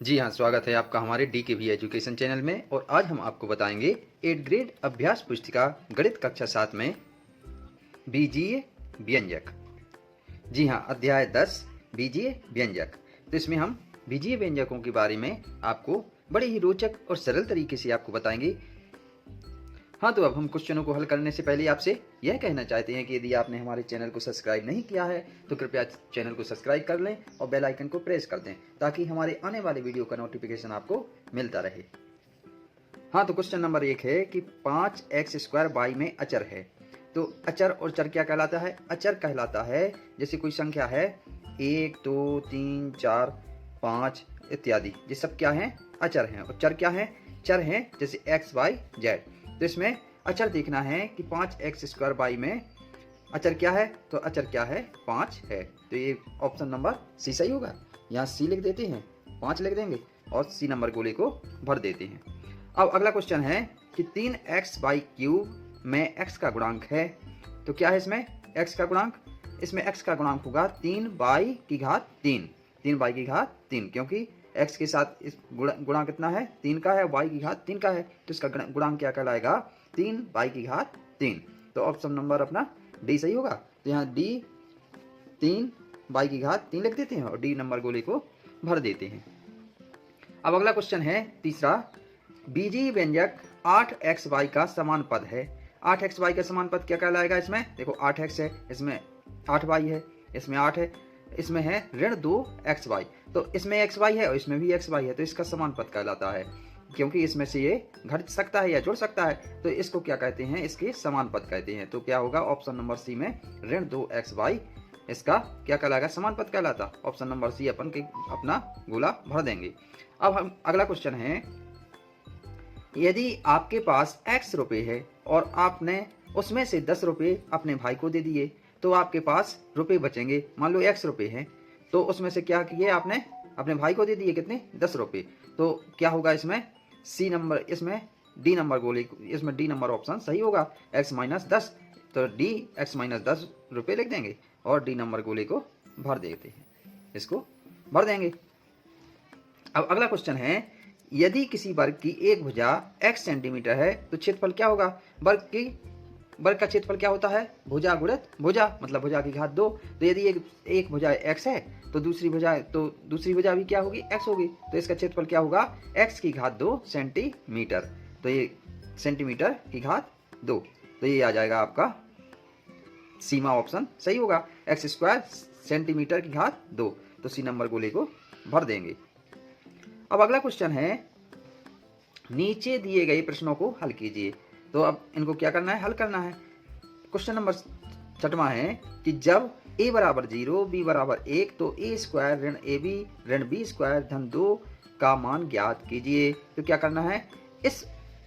जी हाँ, स्वागत है आपका हमारे DKV एजुकेशन चैनल में। और आज हम आपको बताएंगे 8th ग्रेड अभ्यास पुस्तिका गणित कक्षा 7 में बीजीय व्यंजक। जी हाँ, अध्याय 10 बीजीय व्यंजक। तो इसमें हम बीजीय व्यंजकों के बारे में आपको बड़े ही रोचक और सरल तरीके से आपको बताएंगे। हाँ, तो अब हम क्वेश्चनों को हल करने से पहले आपसे यह कहना चाहते हैं कि यदि आपने हमारे चैनल को सब्सक्राइब नहीं किया है तो कृपया चैनल को सब्सक्राइब कर लें और बेल आइकन को प्रेस कर दें ताकि हमारे आने वाले वीडियो का नोटिफिकेशन आपको मिलता रहे। हाँ, तो क्वेश्चन नंबर 1 है कि 5x² y में अचर है। तो अचर और चर क्या कहलाता है? अचर कहलाता है जैसे कोई संख्या है 1, 2, 3, 4, 5 इत्यादि, ये सब क्या हैं? अचर हैं। और चर क्या हैं? चर हैं जैसे x, y, z। तो इसमें अचर देखना है कि 5x² y में अचर क्या है? तो अचर क्या है? 5 है। तो ये ऑप्शन नंबर सी सही होगा। यहाँ सी लिख देते हैं, 5 लिख देंगे और सी नंबर गोले को भर देते हैं। अब अगला क्वेश्चन है कि 3x/³ में x का गुणांक है। तो क्या है इसमें x का गुणांक? इसमें x का गुणांक होगा 3/3। 3/3 क्योंकि x के साथ इस गुणा कितना है? 3 का है, y/3 का है, तो इसका गुणांक क्या कहलाएगा? 3/3। तो ऑप्शन नंबर अपना डी सही होगा। तो यहाँ डी 3/3 लिख देते हैं और डी नंबर गोले को भर देते हैं। अब अगला क्वेश्चन है तीसरा, बीजीय व्यंजक 8xy का समान पद है। 8xy का समान पद क्या कहलाएगा? इसमें देखो 8x है, इसमें 8y है, इसमें 8 है, इसमें है ऋण 2xy। तो इसमें xy है और इसमें भी xy है, तो इसका समान पद कहलाता है। क्योंकि इसमें से ये घट सकता है या जुड़ सकता है, तो इसको क्या कहते हैं? इसके समान पद कहते हैं। तो क्या होगा? ऑप्शन नंबर सी में ऋण 2xy इसका क्या कहलाएगा? समान पद कहलाता। ऑप्शन नंबर सी अपना गोला भर देंगे। अब हम अगला क्वेश्चन है, यदि आपके पास x रुपए है और आपने उसमें से 10 रुपए अपने भाई को दे दिए तो आपके पास रुपए बचेंगे। मान लो x रुपए हैं, तो उसमें से क्या किए आपने? अपने भाई को दे दिए कितने? 10 रुपए। तो क्या होगा इसमें? सी नंबर, इसमें डी नंबर गोले, इसमें डी नंबर ऑप्शन सही होगा, x-10। तो डी x-10 रुपए लिख देंगे और डी नंबर गोले को भर देते हैं, इसको भर देंगे। अब अगला क्वेश्चन है, यदि किसी वर्ग की एक भुजा x सेंटीमीटर है तो क्षेत्रफल क्या होगा? वर्ग का क्षेत्रफल क्या होता है? भुजा गुणित भुजा, मतलब भुजा की घात 2। तो यदि एक भुजा x है तो दूसरी भुजा भी क्या होगी? x होगी। तो इसका क्षेत्रफल क्या होगा? x की घात 2 सेंटीमीटर। तो ये सेंटीमीटर की घात 2, तो ये आ जाएगा आपका सीमा ऑप्शन सही होगा, x² सेंटीमीटर की घात 2। तो सी नंबर गोले को भर देंगे। अब अगला क्वेश्चन है, नीचे दिए गए प्रश्नों को हल कीजिए। तो अब इनको क्या करना है? हल करना है। क्वेश्चन नंबर 6वां है कि जब a बराबर 0, b बराबर 1 तो a² ऋण ab ऋण b² धन 2 का मान ज्ञात कीजिए। तो क्या करना है? इस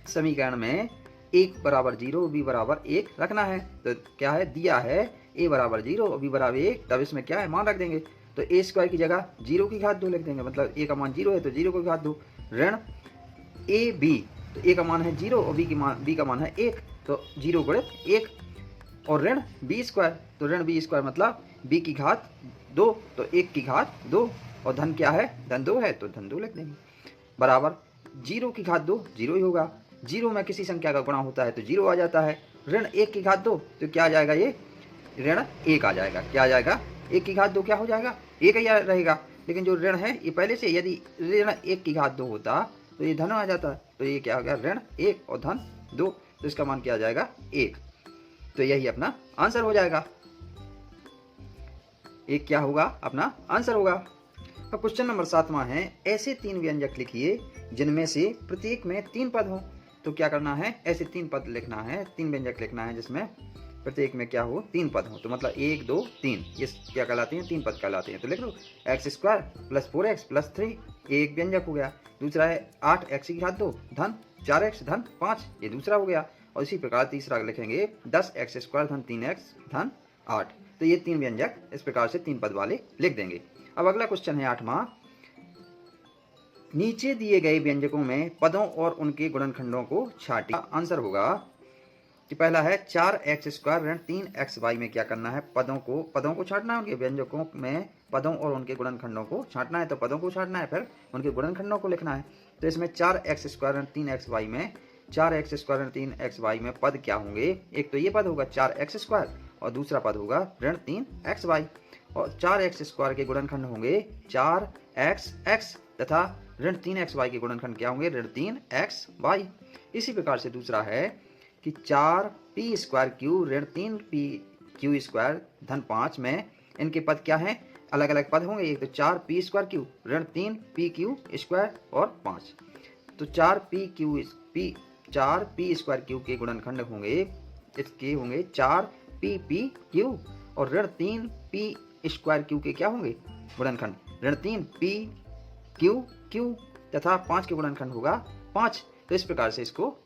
समीकरण में 1 बराबर 0, b बराबर 1 रखना है। तो क्या है? दिया है a बराबर 0 और b बराबर 1, तब इसमें क्या है? मान रख देंगे। तो a² की जगह 0 की घात 2 लिख देंगे, मतलब a का मान 0 है तो 0 की घात 2 ऋण ab, तो a का मान है 0 और b का मान है 1, तो 0 गुणित 1 और ऋण b², तो ऋण b² मतलब b की घात 2, तो 1 की घात 2 और धन क्या है? धन 2 है तो धन 2 लिख देंगे बराबर 0 की घात 2 0 ही होगा। 0 में किसी संख्या का गुणा होता है तो 0 आ जाता है। ऋण 1 की घात 2 तो क्या आ जाएगा? ये ऋण 1 आ जाएगा। क्या आ जाएगा? 1 की घात 2 क्या हो जाएगा? 1 ही रहेगा। लेकिन जो ऋण है ये पहले से, यदि ऋण 1 की घात 2 होता तो ये धन आ जाता, तो ये क्या हो गया? ऋण 1 और धन 2, तो इसका मान क्या आ जाएगा? 1। तो यही अपना आंसर हो जाएगा। एक क्या होगा? अपना आंसर होगा। अब क्वेश्चन नंबर 7वां है, ऐसे 3 व्यंजक लिखिए जिनमें से प्रत्येक में 3 पद हो। तो क्या करना है? ऐसे 3 पद लिखना है, 3 व्यंजक लिखना है जिसमें प्रत्येक में क्या हो? 3 पद हो। तो मतलब 1, 2, 3, ये क्या कहलाते हैं? 3 पद कहलाते हैं। तो लिख लो x² + 4x + 3, एक व्यंजक हो गया। दूसरा है 8x की घात 2 धन 4x धन 5, ये दूसरा हो गया। और इसी प्रकार तीसरा लिखेंगे 10x² धन 3x धन 8। तो ये 3 व्यंजक इस प्रकार से 3 पद वाले लिख देंगे। अब अगला क्वेश्चन है 8वां, नीचे दिए गए व्यंजकों में पदों और उनके गुणनखंडों को छांटिए। आंसर होगा कि पहला है 4x² ऋण 3xy में क्या करना है, पदों को छांटना है, उनके व्यंजकों में पदों और उनके गुणनखंडों को छांटना है। तो पदों को छांटना है, फिर उनके गुणनखंडों को लिखना है। तो इसमें 4x² ऋण 3xy में 4x² ऋण 3xy में पद क्या होंगे, एक तो ये पद होगा 4x² और दूसरा पद होगा ऋण 3xy, और 4x² के गुणनखंड होंगे 4xx तथा ऋण 3xy के गुणनखंड क्या होंगे, ऋण 3xy। इसी प्रकार से दूसरा है कि 4p² ऋण 3pq² धन 5 में इनके पद क्या हैं, अलग अलग पद होंगे। एक तो 4p² ऋण 3pq² और 5। तो 4p² के गुणनखंड होंगे, इसके होंगे 4ppq और ऋण 3p² के क्या होंगे गुणनखंड, ऋण 3pq तथा 5 के गुणनखंड होगा 5। तो इस प्रकार से इसको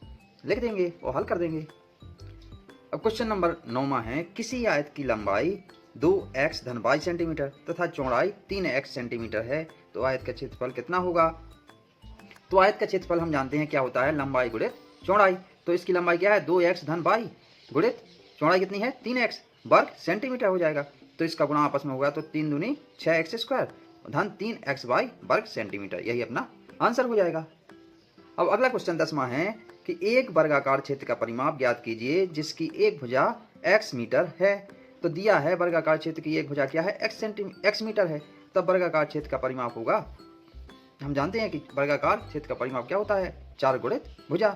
लिख देंगे और हल कर देंगे। अब क्वेश्चन नंबर 9 है, किसी आयत की लंबाई 2x धन y सेंटीमीटर तथा चौड़ाई 3x सेंटीमीटर है, तो आयत का क्षेत्रफल कितना होगा। तो आयत का क्षेत्रफल हम जानते हैं क्या होता है, लंबाई गुणित चौड़ाई। तो इसकी लंबाई क्या है, 2x धन y गुणित चौड़ाई कितनी है 3x वर्ग सेंटीमीटर हो जाएगा। तो इसका गुणा आपस में होगा, तो 3 दूनी 6x² धन 3xy वर्ग सेंटीमीटर, यही अपना आंसर हो जाएगा। अब अगला क्वेश्चन 10वां है कि एक वर्गाकार क्षेत्र का परिमाप ज्ञात कीजिए जिसकी एक भुजा x मीटर है। तो दिया है वर्गाकार क्षेत्र की एक भुजा क्या है, x मीटर है, तब वर्गाकार क्षेत्र का परिमाप होगा, हम जानते हैं कि वर्गाकार क्षेत्र का परिमाप क्या होता है, 4 गुणित भुजा।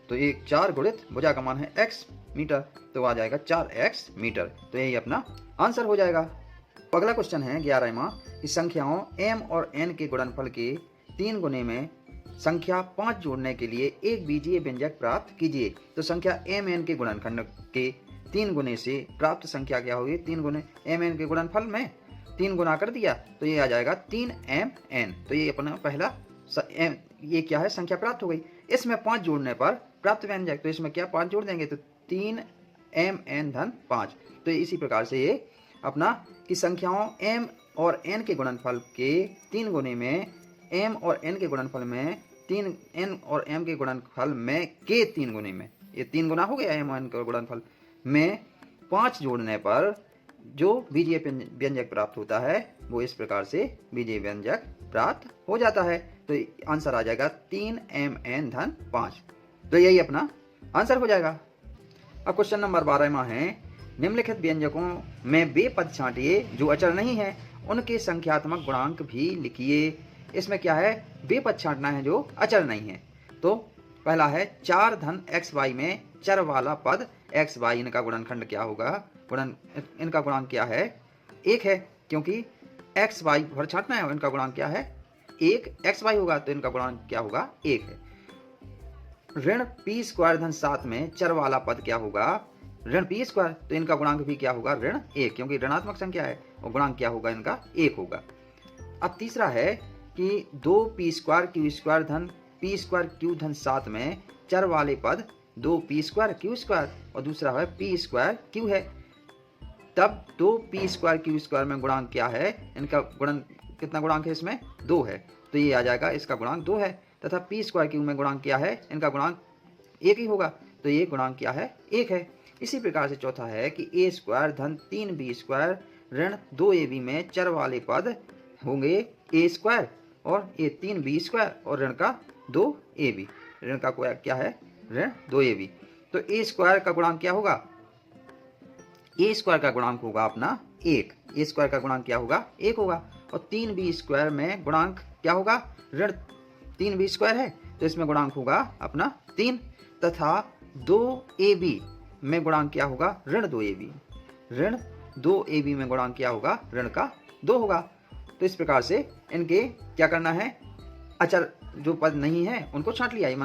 तो एक 4 गुणित भुजा का मान है x मीटर, तो आ जाएगा 4x मीटर। तो यही अपना आंसर हो जाएगा। अगला क्वेश्चन है 11वां कि संख्याओं m और n के गुणनफल के 3 गुने में संख्या 5 जोड़ने के लिए एक बीजीय व्यंजक प्राप्त कीजिए। तो संख्या mn के गुणनखंड के 3 गुने से प्राप्त संख्या क्या होगी, 3 गुने mn के गुणनफल में 3 गुना कर दिया तो ये आ जाएगा 3mn। तो ये अपना पहला ये क्या है, संख्या प्राप्त हो गई। इसमें 5 जोड़ने पर प्राप्त व्यंजक, तो इसमें क्या 5 जोड़ देंगे तो 3mn धन 5। तो इसी प्रकार से ये अपना कि संख्याओं m और n के गुणनफल के 3 गुने में m और n के गुणनफल में 3n और m के गुणनफल में के 3 गुने में, ये 3 गुना हो गया m और n के गुणनफल में 5 जोड़ने पर जो बीजीय व्यंजक प्राप्त होता है वो इस प्रकार से बीजीय व्यंजक प्राप्त हो जाता है। तो आंसर आ जाएगा 3mn धन 5। तो यही अपना आंसर हो जाएगा। अब क्वेश्चन नंबर 12वां है, निम्नलिखित व्यंजकों में वे पद छांटिए जो अचर नहीं है, उनके संख्यात्मक गुणांक भी लिखिए। इसमें क्या है, वे पद छांटना है जो अचर नहीं है। तो पहला है 4 धन xy में चर वाला पद xy, इनका गुणनखंड क्या होगा, इनका गुणांक क्या है, 1 है, क्योंकि xy पर छांटना है, इनका गुणांक क्या है 1 xy होगा, तो इनका गुणांक क्या होगा 1 है। ऋण p² धन 7 में चर वाला पद क्या होगा, ऋण p², तो इनका गुणांक भी क्या होगा ऋण 1, क्योंकि ऋणात्मक संख्या है और गुणांक क्या होगा इनका 1 होगा। अब तीसरा है कि 2p² q² धन p² धन 7 में चर वाले पद 2p² q² और दूसरा है p² q है, तब 2p² q² में गुणांक क्या है, इनका गुणन कितना गुणांक है, इसमें 2 है, तो ये आ जाएगा इसका गुणांक 2 है। तथा p² q में गुणांक क्या है, इनका गुणांक 1 ही होगा, तो ये गुणांक क्या है 1 है। इसी प्रकार से चौथा है कि a² धन 3b² ऋण 2ab में चर वाले पद होंगे a² और ये 3b² और ऋण का 2ab, ऋण का क्या है ऋण 2ab। तो a² का गुणांक क्या होगा, a² का गुणांक होगा अपना 1, a² का गुणांक क्या होगा 1 होगा। और 3b² में गुणांक क्या होगा, ऋण 3b² है, तो इसमें गुणांक होगा अपना 3, तथा 2ab में गुणांक क्या होगा ऋण 2ab, ऋण 2ab में गुणांक क्या होगा ऋण का 2 होगा। तो इस प्रकार से इनके क्या करना है, अचर जो पद नहीं है उनको छांट लिया,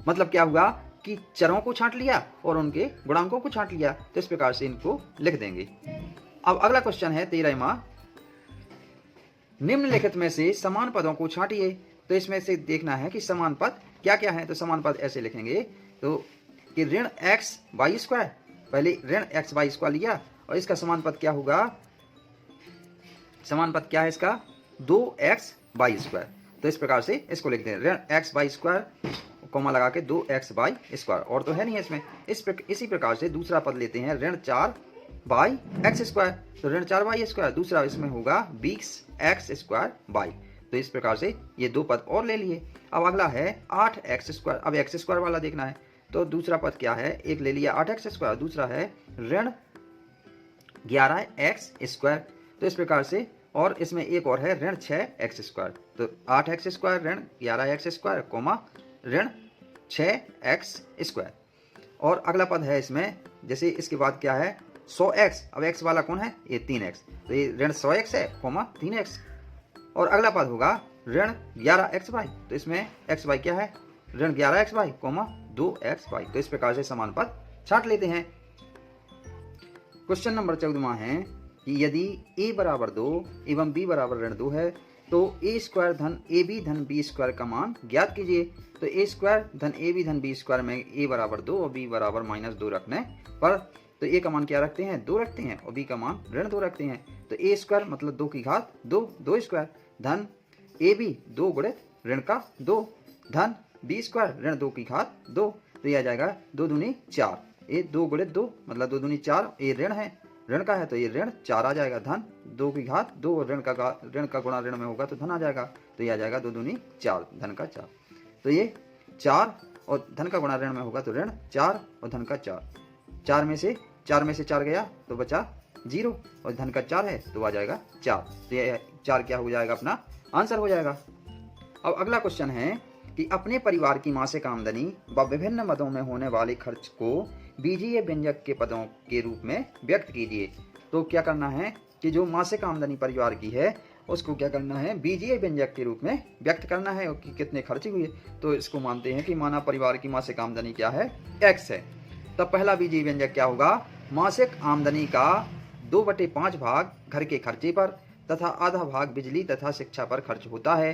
मतलब क्या हुआ कि चरों को छांट लिया और उनके गुणांकों को छांट लिया। तो इस प्रकार से इनको लिख देंगे। अब अगला क्वेश्चन है 13वां, निम्नलिखित में से समान पदों को छांटिए। तो इसमें से देखना है कि समान पद क्या क्या है। तो समान पद ऐसे लिखेंगे तो कि ऋण xy², पहले ऋण xy² लिया और इसका समान पद क्या होगा, समान पद क्या है इसका 2xy²। तो इस प्रकार से इसको लिखते हैं, ऋण xy² कॉमा लगा के 2x/² और तो है नहीं इसमें। इसी प्रकार से दूसरा पद लेते हैं ऋण 4/x²। तो ऋण 4/x², दूसरा इसमें होगा 20x²। तो इस प्रकार से ये दो पद और ले लिए। अब अगला है 8x²। अब x² वाला देखना है। तो दूसरा पद क्या है, एक ले लिया 8x², दूसरा है ऋण 11x²। तो इस प्रकार से, और इसमें एक और है ऋण 6x²। तो 8x² ऋण 11x², कोमा ऋण 6x²। और अगला पद है इसमें, जैसे इसके बाद क्या है 100x। अब x वाला कौन है, ये 3x। तो ये ऋण 100x है, कोमा 3x। और अगला पद होगा ऋण 11xy। तो इसमें xy क्या है, ऋण 11xy, कोमा 2xy। तो इस प्रकार से समान पद छांट लेते हैं। क्वेश्चन नंबर 14वां है कि यदि a बराबर 2 एवं b बराबर ऋण 2 है तो a² धन ab धन b² का मान ज्ञात कीजिए। तो a² धन ab धन b² में a बराबर 2 और b बराबर -2 रखने पर, तो a का मान क्या रखते हैं, 2 रखते हैं, और b का मान ऋण 2 रखते हैं। तो a² मतलब 2 की घात 2² धन ab 2 गुणित ऋण का 2 धन b² ऋण 2 की घात 2। तो यह आ जाएगा 2 दूनी 4। ये 2 गुणित 2 मतलब 2 दूनी 4। ये ऋण है, ऋण का है, तो ये ऋण 4 आ जाएगा धन 2 की घात 2, ऋण का गुणा ऋण में होगा तो धन आ जाएगा। तो ये आ जाएगा 2 दूनी 4 धन का 4। तो ये 4 और धन का गुणा ऋण में होगा तो ऋण 4 और धन का 4। 4 में से 4 गया तो बचा 0 और धन का 4 है तो आ जाएगा 4। तो ये 4 क्या हो जाएगा, अपना आंसर हो जाएगा। अब अगला क्वेश्चन है कि अपने परिवार की मासिक आमदनी व विभिन्न मदों में होने वाले खर्च को बीजीय व्यंजक के पदों के रूप में व्यक्त कीजिए। तो क्या करना है कि जो मासिक आमदनी परिवार की है उसको क्या करना है, बीजीय व्यंजक के रूप में व्यक्त करना है कि कितने खर्च हुए। तो इसको मानते हैं कि माना परिवार की मासिक आमदनी क्या है, x है। तब पहला बीजीय व्यंजक क्या होगा, मासिक आमदनी का 2/5 भाग घर के खर्चे पर तथा आधा भाग बिजली तथा शिक्षा पर खर्च होता है।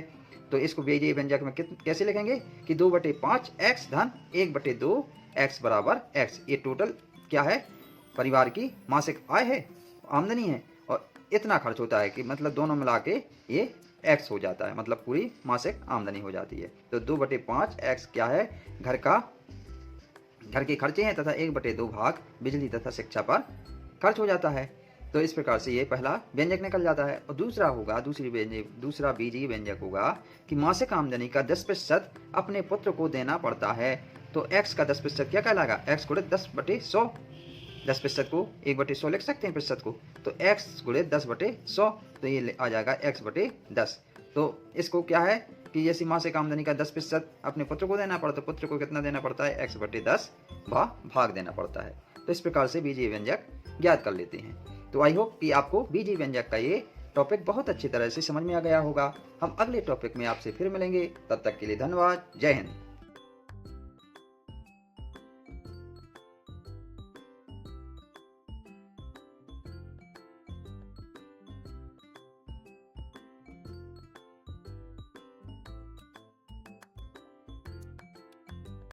तो इसको बीजीय व्यंजक में कैसे लिखेंगे कि 2/5 x धन 1/2 x बराबर x। ये टोटल क्या है, परिवार की मासिक आय है, आमदनी है, और इतना खर्च होता है कि मतलब दोनों मिला के ये x हो जाता है, मतलब पूरी मासिक आमदनी हो जाती है। तो 2/5 x क्या है, घर के खर्चे हैं तथा 1/2 भाग बिजली तथा शिक्षा पर खर्च हो जाता है। तो इस प्रकार से ये पहला व्यंजक निकल जाता है। और दूसरा होगा, दूसरा बीजीय व्यंजक होगा कि मासिक आमदनी का 10% अपने पुत्र को देना पड़ता है। तो x का 10% क्या कहलाएगा, x गुणित 10/100। 10% को 1/100 लिख सकते हैं प्रतिशत को, तो x गुणित 10/100। तो ये आ जाएगा x/10। तो इसको क्या है कि जैसे मासिक आमदनी का 10% अपने पुत्र को देना पड़ता है, पुत्र को कितना देना पड़ता है, x/10 भाग देना पड़ता है। तो इस प्रकार से बीजीय व्यंजक ज्ञात कर लेते हैं। तो आई होप कि आपको बीजीय व्यंजक का ये टॉपिक बहुत अच्छी तरह से समझ में आ गया होगा। हम अगले टॉपिक में आपसे फिर मिलेंगे, तब तक के लिए धन्यवाद। जय हिंद।